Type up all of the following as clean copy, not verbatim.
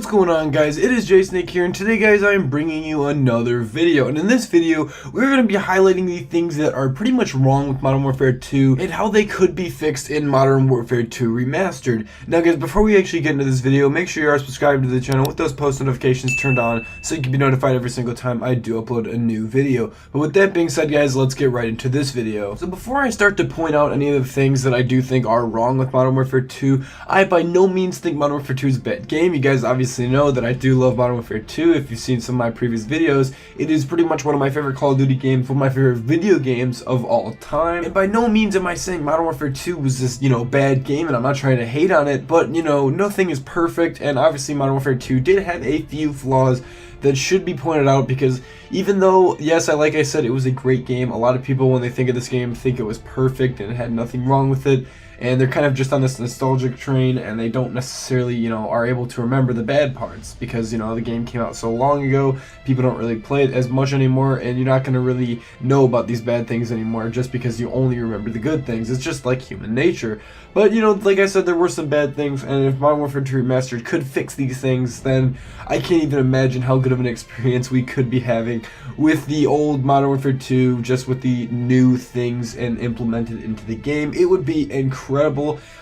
What's going on, guys? It is JSnake here, and today, guys, I am bringing you another video. And in this video, we're going to be highlighting the things that are pretty much wrong with Modern Warfare 2 and how they could be fixed in Modern Warfare 2 Remastered. Now, guys, before we actually get into this video, make sure you are subscribed to the channel with those post notifications turned on so you can be notified every single time I do upload a new video. But with that being said, guys, let's get right into this video. So before I start to point out any of the things that I do think are wrong with Modern Warfare 2, I by no means think Modern Warfare 2 is a bad game. You guys obviously know that I do love Modern Warfare 2. If you've seen some of my previous videos, it is pretty much one of my favorite Call of Duty games, one of my favorite video games of all time. And by no means am I saying Modern Warfare 2 was this, bad game, and I'm not trying to hate on it, but, nothing is perfect, and obviously Modern Warfare 2 did have a few flaws that should be pointed out, because even though, yes, like I said, it was a great game, a lot of people, when they think of this game, think it was perfect and it had nothing wrong with it. And they're kind of just on this nostalgic train, and they don't necessarily, are able to remember the bad parts because, the game came out so long ago, people don't really play it as much anymore, and you're not going to really know about these bad things anymore just because you only remember the good things. It's just like human nature. But, like I said, there were some bad things, and if Modern Warfare 2 Remastered could fix these things, then I can't even imagine how good of an experience we could be having with the old Modern Warfare 2, just with the new things and implemented into the game. It would be incredible.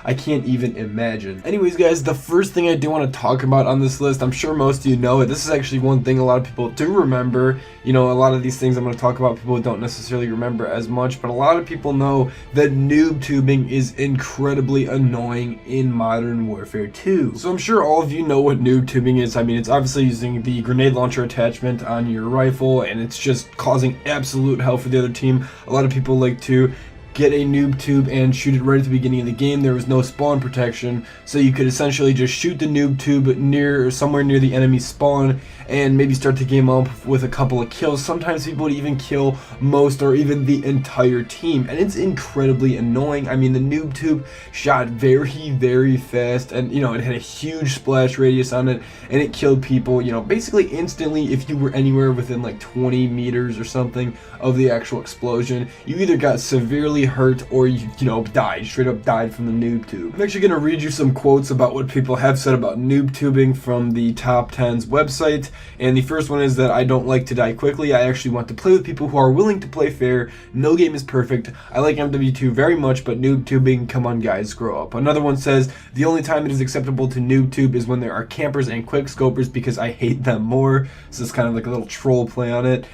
I can't even imagine. Anyways, guys, the first thing I do want to talk about on this list, I'm sure most of you know it. This is actually one thing a lot of people do remember. A lot of these things I'm going to talk about, people don't necessarily remember as much, but a lot of people know that noob tubing is incredibly annoying in Modern Warfare 2. So I'm sure all of you know what noob tubing is. I mean, it's obviously using the grenade launcher attachment on your rifle, and it's just causing absolute hell for the other team. A lot of people like to get a noob tube and shoot it right at the beginning of the game. There was no spawn protection, so you could essentially just shoot the noob tube somewhere near the enemy spawn and maybe start the game up with a couple of kills. Sometimes people would even kill most or even the entire team, and it's incredibly annoying. I mean, the noob tube shot very, very fast, and it had a huge splash radius on it, and it killed people, basically instantly. If you were anywhere within like 20 meters or something of the actual explosion, you either got severely hurt or you died, straight up died from the noob tube. I'm actually going to read you some quotes about what people have said about noob tubing from the Top 10's website, and the first one is that I don't like to die quickly. I actually want to play with people who are willing to play fair. No game is perfect. I like MW2 very much, but noob tubing, come on guys, grow up. Another one says, the only time it is acceptable to noob tube is when there are campers and quick scopers because I hate them more. So it's kind of like a little troll play on it.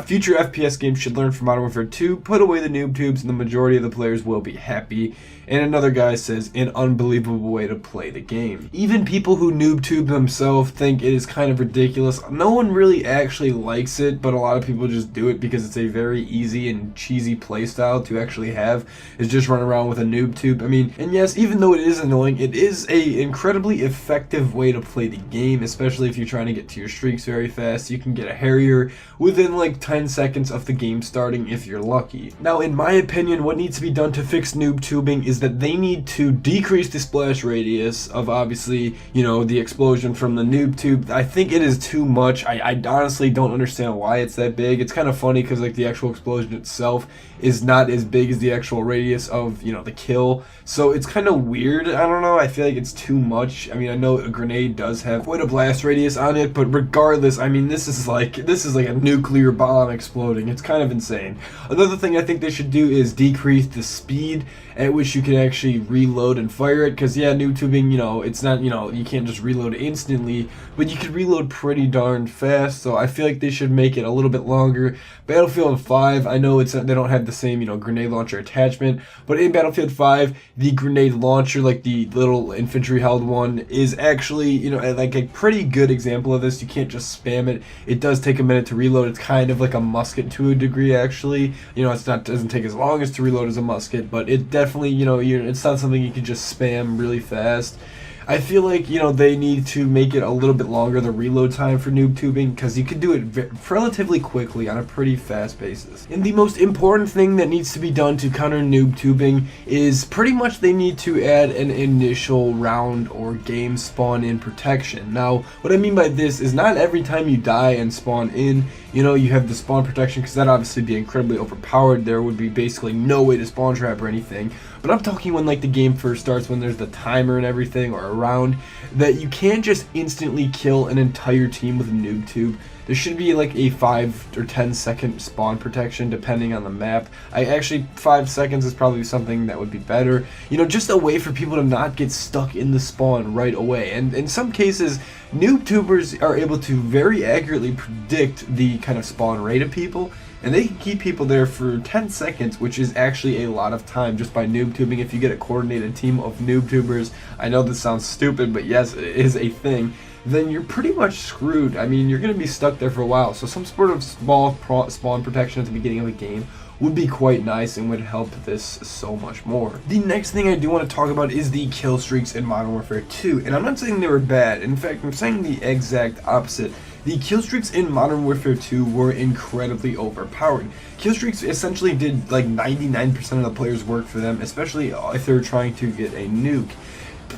Future FPS games should learn from Modern Warfare 2, put away the noob tubes, and the majority of the players will be happy. And another guy says, an unbelievable way to play the game. Even people who noob tube themselves think it is kind of ridiculous. No one really actually likes it, but a lot of people just do it because it's a very easy and cheesy playstyle to actually have, is just run around with a noob tube. I mean, and yes, even though it is annoying, it is a incredibly effective way to play the game, especially if you're trying to get to your streaks very fast. You can get a Harrier within like 10 seconds of the game starting if you're lucky. Now, in my opinion, what needs to be done to fix noob tubing is that they need to decrease the splash radius of, obviously, the explosion from the noob tube. I think it is too much. I honestly don't understand why it's that big. It's kind of funny because like the actual explosion itself is not as big as the actual radius of the kill, so it's kind of weird. I don't know, I feel like it's too much. I mean, I know a grenade does have quite a blast radius on it, but regardless, I mean, this is like a nuclear bomb exploding. It's kind of insane. Another thing I think they should do is decrease the speed at which you can actually reload and fire it, because yeah, noob tubing, it's not, you can't just reload instantly, but you can reload pretty darn fast. So I feel like they should make it a little bit longer. Battlefield 5, I know they don't have the same grenade launcher attachment, but in Battlefield 5, the grenade launcher, like the little infantry held one, is actually like a pretty good example of this. You can't just spam it. It does take a minute to reload. It's kind of like a musket to a degree, actually. Doesn't take as long as to reload as a musket, but it definitely, it's not something you can just spam really fast. I feel like, they need to make it a little bit longer, the reload time for noob tubing, because you can do it relatively quickly on a pretty fast basis. And the most important thing that needs to be done to counter noob tubing is pretty much they need to add an initial round or game spawn in protection. Now, what I mean by this is not every time you die and spawn in, You know, you have the spawn protection, because that'd obviously be incredibly overpowered. There would be basically no way to spawn trap or anything. But I'm talking when like the game first starts, when there's the timer and everything, or around, that you can't just instantly kill an entire team with a noob tube. There should be like a 5 or 10 second spawn protection depending on the map. 5 seconds is probably something that would be better. You know, just a way for people to not get stuck in the spawn right away. And in some cases, noob tubers are able to very accurately predict the kind of spawn rate of people. And they can keep people there for 10 seconds, which is actually a lot of time just by noob tubing. If you get a coordinated team of noob tubers, I know this sounds stupid, but yes, it is a thing, then you're pretty much screwed. I mean, you're going to be stuck there for a while. So some sort of small spawn protection at the beginning of a game would be quite nice and would help this so much more. The next thing I do want to talk about is the kill streaks in Modern Warfare 2. And I'm not saying they were bad. In fact, I'm saying the exact opposite. The kill streaks in Modern Warfare 2 were incredibly overpowered. Kill streaks essentially did like 99% of the players' work for them, especially if they were trying to get a nuke.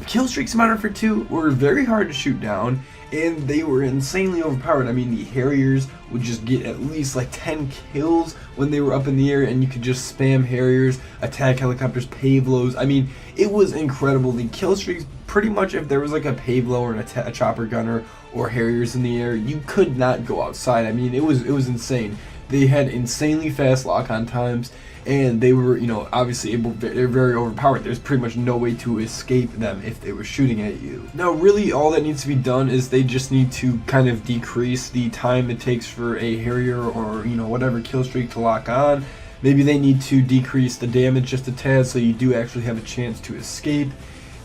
Kill streaks in Modern Warfare 2 were very hard to shoot down, and they were insanely overpowered. I mean, the Harriers would just get at least like 10 kills when they were up in the air, and you could just spam Harriers, attack helicopters, Pavlos. I mean, it was incredible. The kill streaks, pretty much if there was like a Pavlo or a chopper gunner or Harriers in the air, you could not go outside. I mean, it was insane. They had insanely fast lock-on times, and they were, you know, obviously they're very overpowered. There's pretty much no way to escape them if they were shooting at you. Now, really, all that needs to be done is they just need to kind of decrease the time it takes for a Harrier or, you know, whatever kill streak to lock on. Maybe they need to decrease the damage just a tad so you do actually have a chance to escape.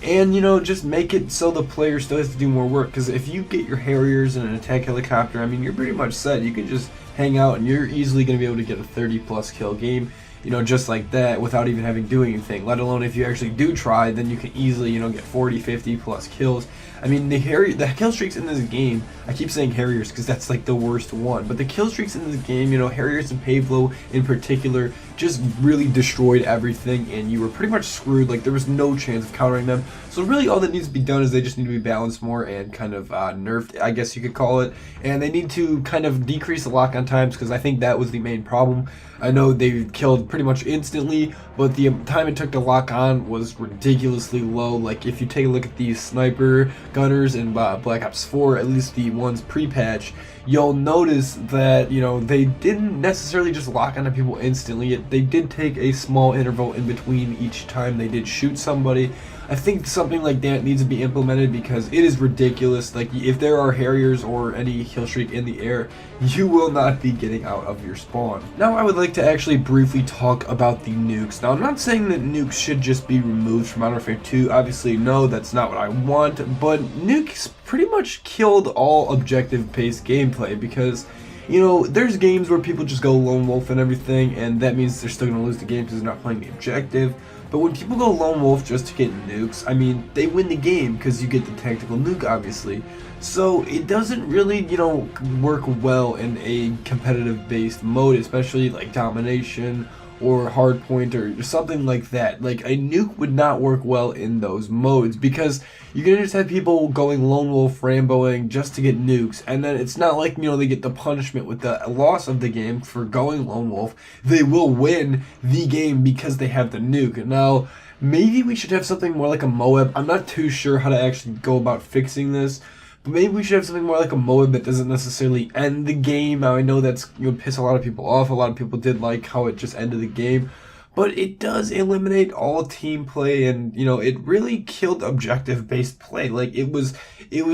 And, you know, just make it so the player still has to do more work. Because if you get your Harriers and an attack helicopter, I mean, you're pretty much set. You can just hang out and you're easily going to be able to get a 30+ kill game, you know, just like that, without even having to do anything. Let alone if you actually do try, then you can easily, you know, get 40, 50+ kills. I mean, the kill streaks in this game, I keep saying Harriers because that's like the worst one, but the kill streaks in this game, you know, Harriers and Pavlo in particular, just really destroyed everything, and you were pretty much screwed. Like, there was no chance of countering them. So really all that needs to be done is they just need to be balanced more and kind of nerfed, I guess you could call it. And they need to kind of decrease the lock-on times, because I think that was the main problem. I know they killed pretty much instantly, but the time it took to lock on was ridiculously low. Like, if you take a look at these sniper gunners in Black Ops 4, at least the ones pre-patch, you'll notice that, you know, they didn't necessarily just lock onto people instantly. They did take a small interval in between each time they did shoot somebody. I think something like that needs to be implemented, because it is ridiculous. Like, if there are Harriers or any kill streak in the air, you will not be getting out of your spawn. Now, I would like to actually briefly talk about the nukes. Now, I'm not saying that nukes should just be removed from Modern Warfare 2. Obviously, no, that's not what I want. But nukes pretty much killed all objective-based gameplay, because, you know, there's games where people just go lone wolf and everything, and that means they're still going to lose the game because they're not playing the objective. But when people go lone wolf just to get nukes, I mean, they win the game because you get the tactical nuke, obviously. So it doesn't really, you know, work well in a competitive-based mode, especially like domination or hardpoint or something like that. Like, a nuke would not work well in those modes, because you're gonna just have people going lone wolf Ramboing just to get nukes, and then it's not like, you know, they get the punishment with the loss of the game for going lone wolf. They will win the game because they have the nuke. Now, maybe we should have something more like a Moab. I'm not too sure how to actually go about fixing this, but maybe we should have something more like a Moab that doesn't necessarily end the game. Now, I know that's, you know, piss a lot of people off. A lot of people did like how it just ended the game, but it does eliminate all team play, and, you know, it really killed objective-based play. Like, it was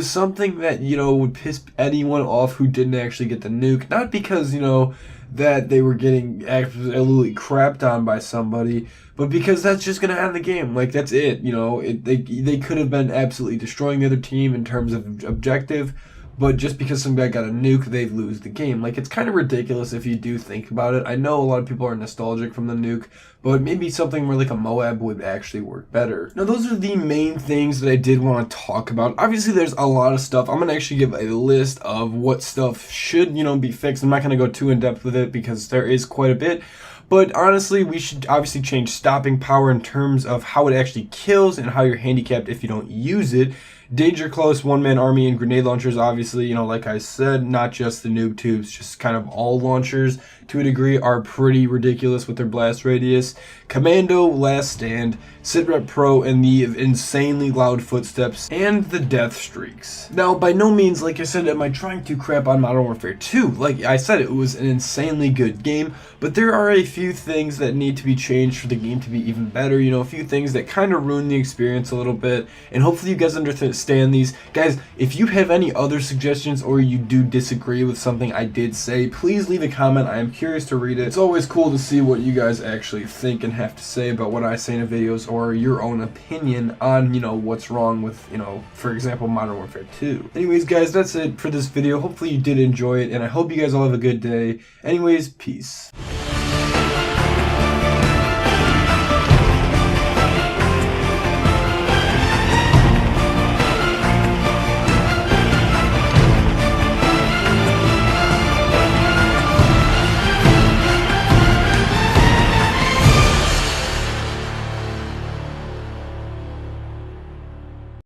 something that, you know, would piss anyone off who didn't actually get the nuke. Not because, you know, that they were getting absolutely crapped on by somebody, but because that's just going to end the game. Like, that's it, you know. They could have been absolutely destroying the other team in terms of objective, but just because some guy got a nuke, they lose the game. Like, it's kind of ridiculous if you do think about it. I know a lot of people are nostalgic from the nuke, but maybe something more like a Moab would actually work better. Now, those are the main things that I did want to talk about. Obviously, there's a lot of stuff. I'm going to actually give a list of what stuff should, you know, be fixed. I'm not going to go too in-depth with it because there is quite a bit. But honestly, we should obviously change stopping power in terms of how it actually kills and how you're handicapped if you don't use it. Danger Close, one-man army, and grenade launchers, obviously, like I said, not just the noob tubes, just kind of all launchers to a degree are pretty ridiculous with their blast radius. Commando, Last Stand, Sitrep Pro, and the insanely loud footsteps, and the death streaks. Now, by no means, like I said, am I trying to crap on Modern Warfare 2. Like I said, it was an insanely good game, but there are a few things that need to be changed for the game to be even better, a few things that kind of ruin the experience a little bit, and hopefully you guys understand these. Guys, if you have any other suggestions or you do disagree with something I did say, please leave a comment. I am curious to read it. It's always cool to see what you guys actually think and have to say about what I say in the videos, or your own opinion on, what's wrong with, for example, Modern Warfare 2. Anyways, guys, that's it for this video. Hopefully you did enjoy it, and I hope you guys all have a good day. Anyways, peace.